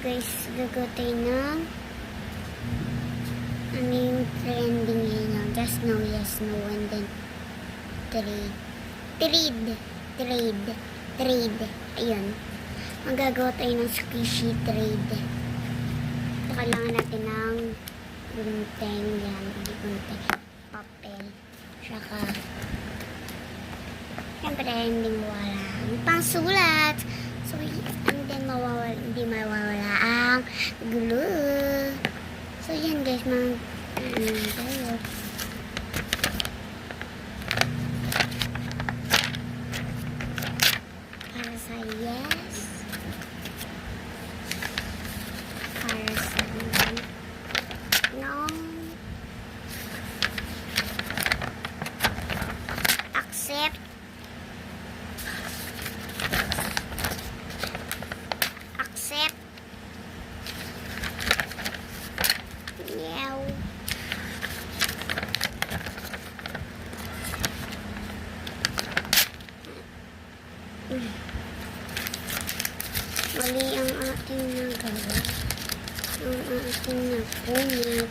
guys, gagawin ng ano yung trending ngayon. Just no, yes, no, and then trade. Ayun. Magagawa tayo ng squishy trade. So, kailangan natin ng gunting. Yan, gunting. Papel. Saka, siyempre, hindi mawala ang pangsulat. So, and then hindi mawawala ang glue. So, yan guys, tayo. Para sa yes. Para sa no. Accept. Accept. Meow. Mali ang ating nagawa. Ang ating napunit.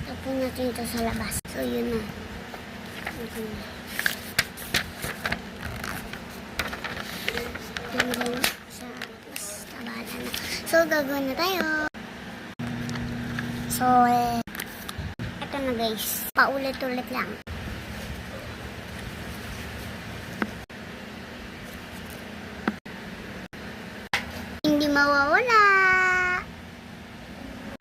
Tapon natin ito sa labas. So, yun na. Hanggang sa basta bahala na. So, gagawin na tayo. So, ito na guys. Paulit-ulit lang. Hindi mawawala.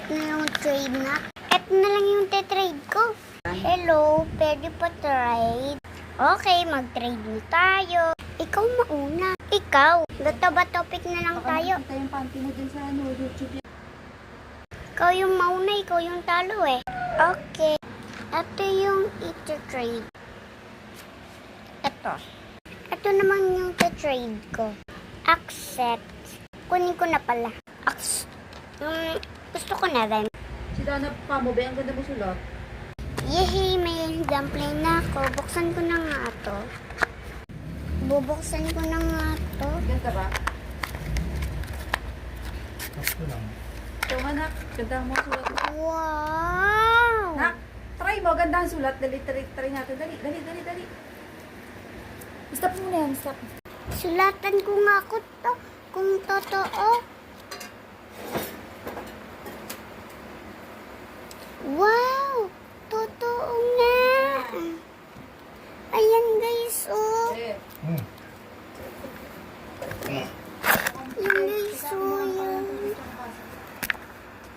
Ito na yung trade na. Ito na lang yung trade ko. Hello, pwede pa trade? Okay, mag-trade na tayo. Ikaw mauna. Ikaw. Ba topic na lang tayo. Baka yung panty mo dun sa YouTube. Ikaw yung mauna, ikaw yung talo eh. Okay. Ito yung ito-trade. Ito. Ito naman yung trade ko. Accept. Kunin ko na pala. Gusto ko na rin. Si Dana pa mo ba? Ang ganda mo sulat. Yehey, may dumpling na ako. Buksan ko na nga ito. Bubuksan ko na nga ito. Ganda ba? Sakto lang. Ito nga nak. Ganda mo ang sulat. Wow! Nak, try mo. Ganda ang sulat. Try natin. Dali. Stop mo na yan. Stop. Sulatan ko nga ako to. Kung totoo.